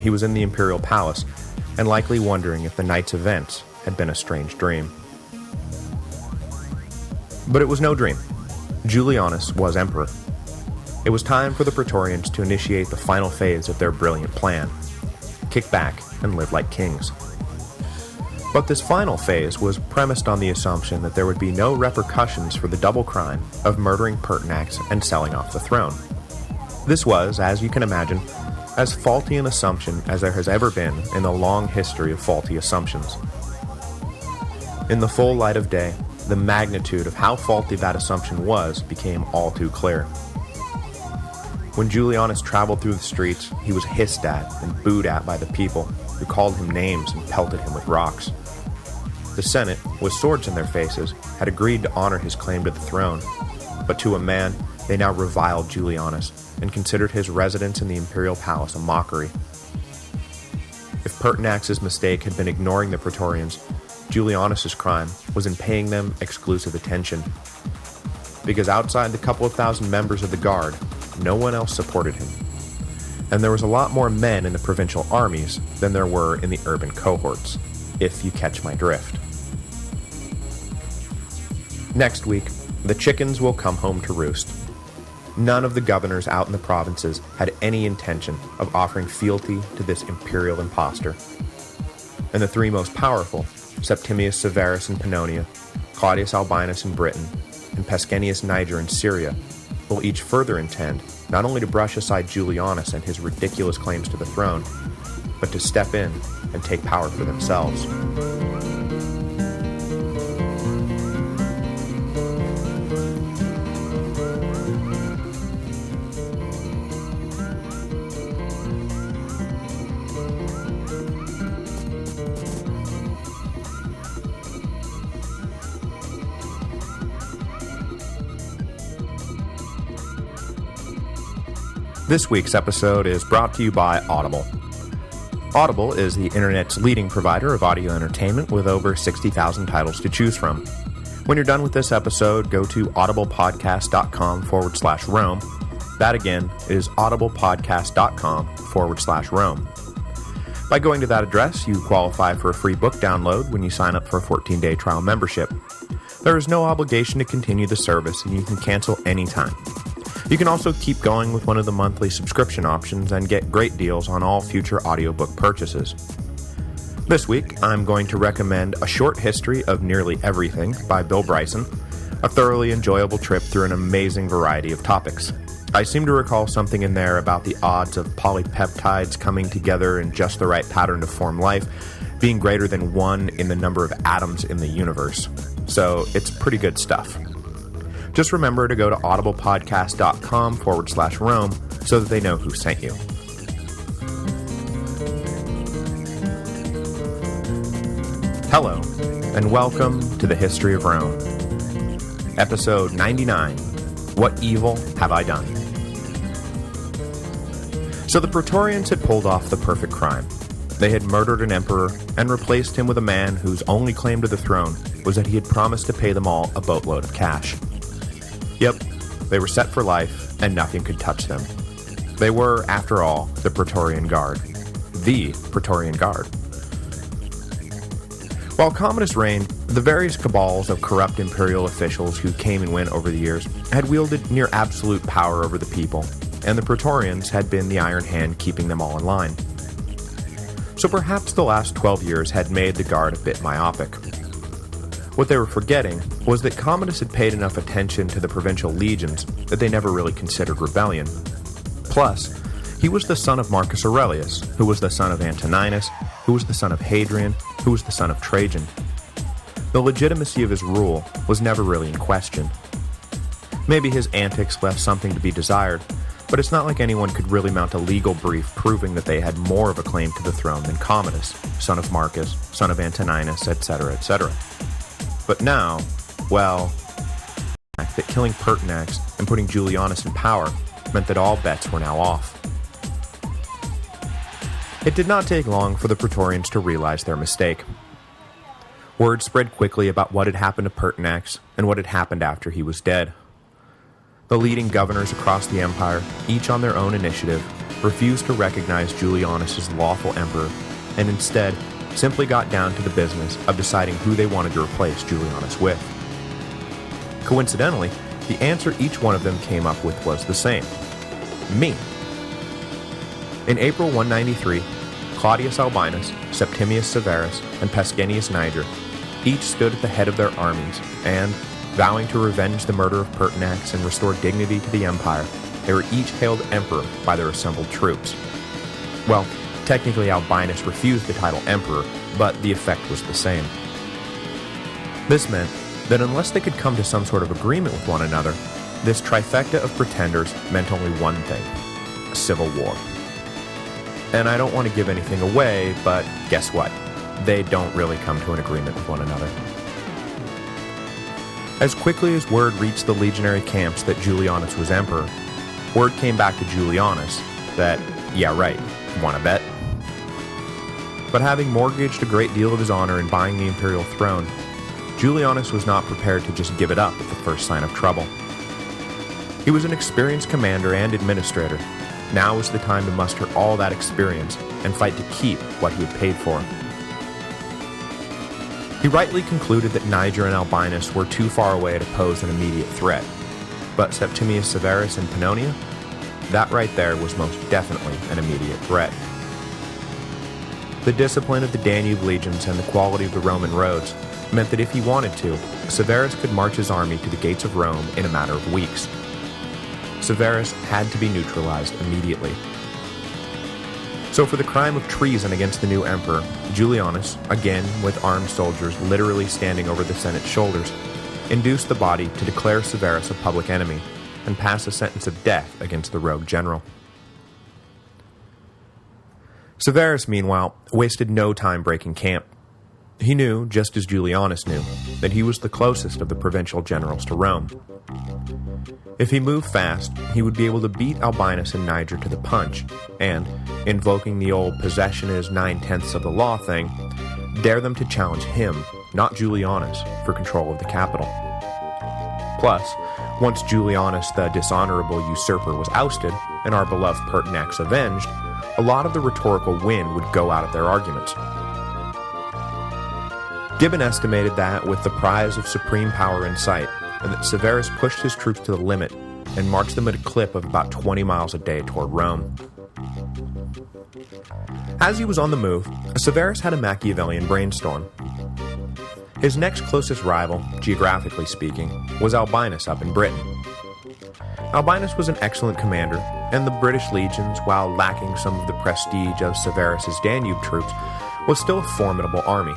He was in the imperial palace, and likely wondering if the night's events had been a strange dream. But it was no dream. Julianus was emperor. It was time for the Praetorians to initiate the final phase of their brilliant plan: kick back and live like kings. But this final phase was premised on the assumption that there would be no repercussions for the double crime of murdering Pertinax and selling off the throne. This was, as you can imagine, as faulty an assumption as there has ever been in the long history of faulty assumptions. In the full light of day, the magnitude of how faulty that assumption was became all too clear. When Julianus traveled through the streets, he was hissed at and booed at by the people, who called him names and pelted him with rocks. The Senate, with swords in their faces, had agreed to honor his claim to the throne, but to a man, they now reviled Julianus and considered his residence in the imperial palace a mockery. If Pertinax's mistake had been ignoring the Praetorians, Julianus's crime was in paying them exclusive attention. Because outside the couple of thousand members of the Guard, no one else supported him. And there was a lot more men in the provincial armies than there were in the urban cohorts, if you catch my drift. Next week, the chickens will come home to roost. None of the governors out in the provinces had any intention of offering fealty to this imperial impostor. And the three most powerful, Septimius Severus in Pannonia, Claudius Albinus in Britain, and Pescennius Niger in Syria, will each further intend not only to brush aside Julianus and his ridiculous claims to the throne, but to step in and take power for themselves. This week's episode is brought to you by Audible. Audible is the internet's leading provider of audio entertainment with over 60,000 titles to choose from. When you're done with this episode, go to audiblepodcast.com/Rome. That again is audiblepodcast.com/Rome. By going to that address, you qualify for a free book download when you sign up for a 14-day trial membership. There is no obligation to continue the service, and you can cancel anytime. You can also keep going with one of the monthly subscription options and get great deals on all future audiobook purchases. This week, I'm going to recommend A Short History of Nearly Everything by Bill Bryson, a thoroughly enjoyable trip through an amazing variety of topics. I seem to recall something in there about the odds of polypeptides coming together in just the right pattern to form life being greater than 1 in the number of atoms in the universe. So it's pretty good stuff. Just remember to go to audiblepodcast.com/Rome so that they know who sent you. Hello, and welcome to the History of Rome. Episode 99, What Evil Have I Done? So the Praetorians had pulled off the perfect crime. They had murdered an emperor and replaced him with a man whose only claim to the throne was that he had promised to pay them all a boatload of cash. Yep, they were set for life, and nothing could touch them. They were, after all, the Praetorian Guard. The Praetorian Guard. While Commodus reigned, the various cabals of corrupt imperial officials who came and went over the years had wielded near absolute power over the people, and the Praetorians had been the iron hand keeping them all in line. So perhaps the last 12 years had made the Guard a bit myopic. What they were forgetting was that Commodus had paid enough attention to the provincial legions that they never really considered rebellion. Plus, he was the son of Marcus Aurelius, who was the son of Antoninus, who was the son of Hadrian, who was the son of Trajan. The legitimacy of his rule was never really in question. Maybe his antics left something to be desired, but it's not like anyone could really mount a legal brief proving that they had more of a claim to the throne than Commodus, son of Marcus, son of Antoninus, etc., etc. But now, well, that killing Pertinax and putting Julianus in power meant that all bets were now off. It did not take long for the Praetorians to realize their mistake. Word spread quickly about what had happened to Pertinax and what had happened after he was dead. The leading governors across the empire, each on their own initiative, refused to recognize Julianus as lawful emperor, and instead simply got down to the business of deciding who they wanted to replace Julianus with. Coincidentally, the answer each one of them came up with was the same: me. In April 193, Claudius Albinus, Septimius Severus, and Pescennius Niger each stood at the head of their armies, and, vowing to revenge the murder of Pertinax and restore dignity to the empire, they were each hailed emperor by their assembled troops. Well, technically Albinus refused the title emperor, but the effect was the same. This meant that unless they could come to some sort of agreement with one another, this trifecta of pretenders meant only one thing: civil war. And I don't want to give anything away, but guess what? They don't really come to an agreement with one another. As quickly as word reached the legionary camps that Julianus was emperor, word came back to Julianus that, yeah right, wanna bet? But having mortgaged a great deal of his honor in buying the imperial throne, Julianus was not prepared to just give it up at the first sign of trouble. He was an experienced commander and administrator. Now was the time to muster all that experience and fight to keep what he had paid for. He rightly concluded that Niger and Albinus were too far away to pose an immediate threat, but Septimius Severus and Pannonia? That right there was most definitely an immediate threat. The discipline of the Danube legions and the quality of the Roman roads meant that if he wanted to, Severus could march his army to the gates of Rome in a matter of weeks. Severus had to be neutralized immediately. So for the crime of treason against the new emperor, Julianus, again with armed soldiers literally standing over the Senate's shoulders, induced the body to declare Severus a public enemy and pass a sentence of death against the rogue general. Severus, meanwhile, wasted no time breaking camp. He knew, just as Julianus knew, that he was the closest of the provincial generals to Rome. If he moved fast, he would be able to beat Albinus and Niger to the punch, and, invoking the old possession is 9/10 of the law thing, dare them to challenge him, not Julianus, for control of the capital. Plus, once Julianus the dishonorable usurper was ousted, and our beloved Pertinax avenged, a lot of the rhetorical wind would go out of their arguments. Gibbon estimated that, with the prize of supreme power in sight, and that Severus pushed his troops to the limit and marched them at a clip of about 20 miles a day toward Rome. As he was on the move, Severus had a Machiavellian brainstorm. His next closest rival, geographically speaking, was Albinus up in Britain. Albinus was an excellent commander, and the British legions, while lacking some of the prestige of Severus's Danube troops, was still a formidable army.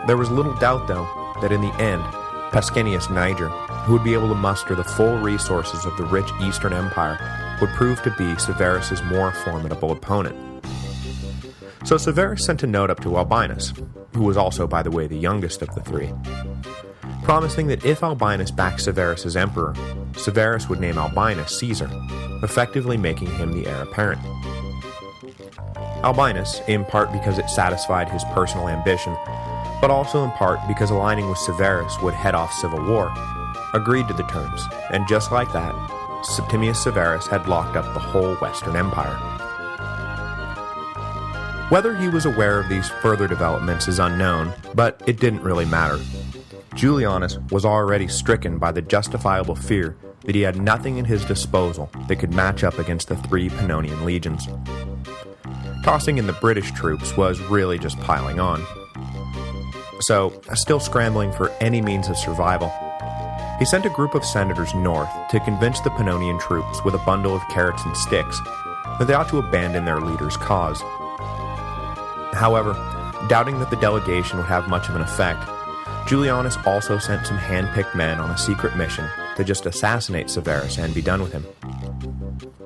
There was little doubt, though, that in the end, Pescennius Niger, who would be able to muster the full resources of the rich Eastern Empire, would prove to be Severus's more formidable opponent. So Severus sent a note up to Albinus, who was also, by the way, the youngest of the three, promising that if Albinus backed Severus as emperor, Severus would name Albinus Caesar, effectively making him the heir apparent. Albinus, in part because it satisfied his personal ambition, but also in part because aligning with Severus would head off civil war, agreed to the terms, and just like that, Septimius Severus had locked up the whole Western Empire. Whether he was aware of these further developments is unknown, but it didn't really matter. Julianus was already stricken by the justifiable fear that he had nothing in his disposal that could match up against the 3 Pannonian legions. Tossing in the British troops was really just piling on. So, still scrambling for any means of survival, he sent a group of senators north to convince the Pannonian troops with a bundle of carrots and sticks that they ought to abandon their leader's cause. However, doubting that the delegation would have much of an effect, Julianus also sent some hand-picked men on a secret mission to just assassinate Severus and be done with him.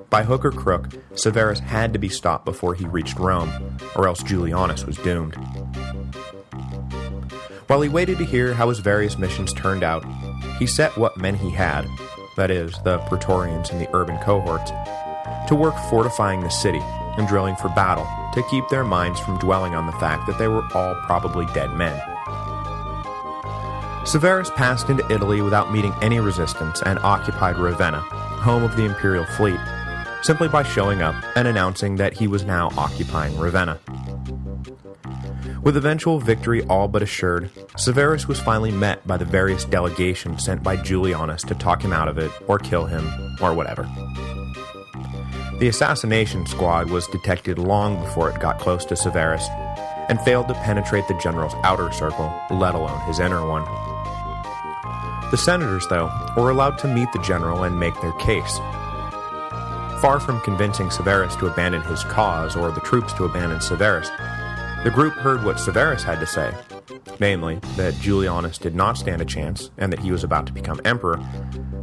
By hook or crook, Severus had to be stopped before he reached Rome, or else Julianus was doomed. While he waited to hear how his various missions turned out, he set what men he had, that is, the Praetorians and the urban cohorts, to work fortifying the city and drilling for battle to keep their minds from dwelling on the fact that they were all probably dead men. Severus passed into Italy without meeting any resistance and occupied Ravenna, home of the imperial fleet, simply by showing up and announcing that he was now occupying Ravenna. With eventual victory all but assured, Severus was finally met by the various delegations sent by Julianus to talk him out of it, or kill him, or whatever. The assassination squad was detected long before it got close to Severus, and failed to penetrate the general's outer circle, let alone his inner one. The senators, though, were allowed to meet the general and make their case. Far from convincing Severus to abandon his cause or the troops to abandon Severus, the group heard what Severus had to say, namely that Julianus did not stand a chance and that he was about to become emperor.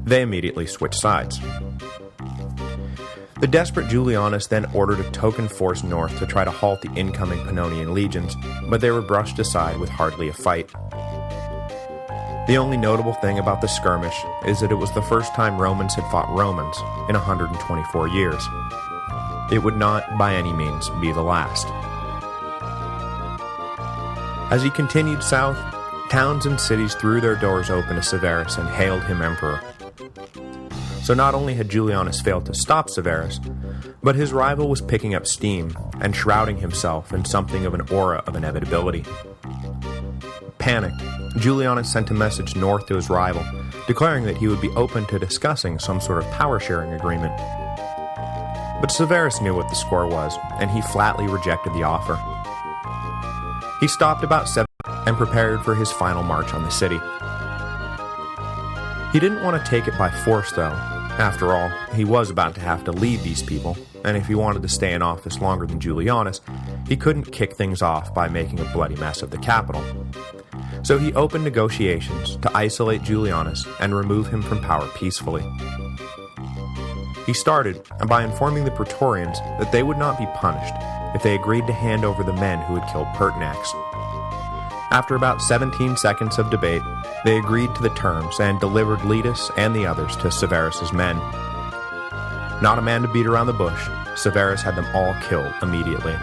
They immediately switched sides. The desperate Julianus then ordered a token force north to try to halt the incoming Pannonian legions, but they were brushed aside with hardly a fight. The only notable thing about the skirmish is that it was the first time Romans had fought Romans in 124 years. It would not, by any means, be the last. As he continued south, towns and cities threw their doors open to Severus and hailed him emperor. So not only had Julianus failed to stop Severus, but his rival was picking up steam and shrouding himself in something of an aura of inevitability. Panicked, Julianus sent a message north to his rival, declaring that he would be open to discussing some sort of power-sharing agreement. But Severus knew what the score was, and he flatly rejected the offer. He stopped about 7 and prepared for his final march on the city. He didn't want to take it by force, though. After all, he was about to have to lead these people, and if he wanted to stay in office longer than Julianus, he couldn't kick things off by making a bloody mess of the capital. So he opened negotiations to isolate Julianus and remove him from power peacefully. He started by informing the Praetorians that they would not be punished if they agreed to hand over the men who had killed Pertinax. After about 17 seconds of debate, they agreed to the terms and delivered Letus and the others to Severus's men. Not a man to beat around the bush, Severus had them all killed immediately.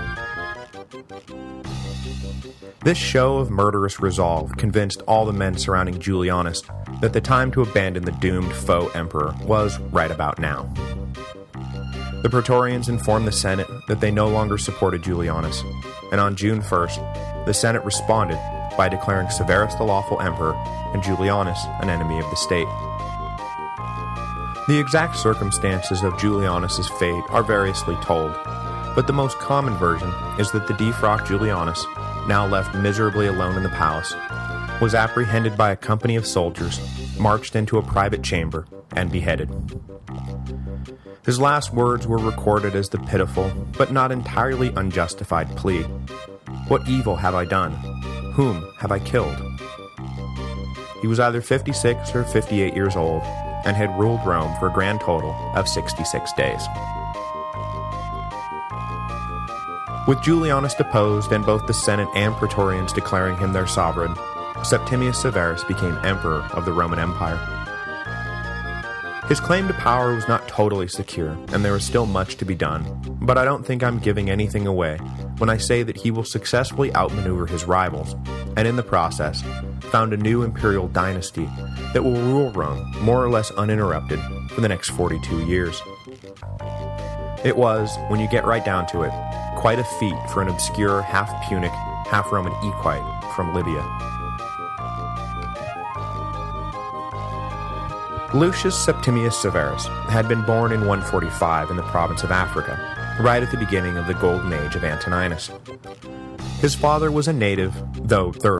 This show of murderous resolve convinced all the men surrounding Julianus that the time to abandon the doomed foe emperor was right about now. The Praetorians informed the Senate that they no longer supported Julianus, and on June 1st, the Senate responded by declaring Severus the lawful emperor and Julianus an enemy of the state. The exact circumstances of Julianus's fate are variously told, but the most common version is that the defrocked Julianus, now left miserably alone in the palace, was apprehended by a company of soldiers, marched into a private chamber, and beheaded. His last words were recorded as the pitiful, but not entirely unjustified plea, "What evil have I done? Whom have I killed?" He was either 56 or 58 years old, and had ruled Rome for a grand total of 66 days. With Julianus deposed and both the Senate and Praetorians declaring him their sovereign, Septimius Severus became emperor of the Roman Empire. His claim to power was not totally secure, and there was still much to be done, but I don't think I'm giving anything away when I say that he will successfully outmaneuver his rivals, and in the process, found a new imperial dynasty that will rule Rome more or less uninterrupted for the next 42 years. It was, when you get right down to it, quite a feat for an obscure half-Punic, half-Roman equite from Libya. Lucius Septimius Severus had been born in 145 in the province of Africa, right at the beginning of the golden age of Antoninus. His father was a native, though thoroughly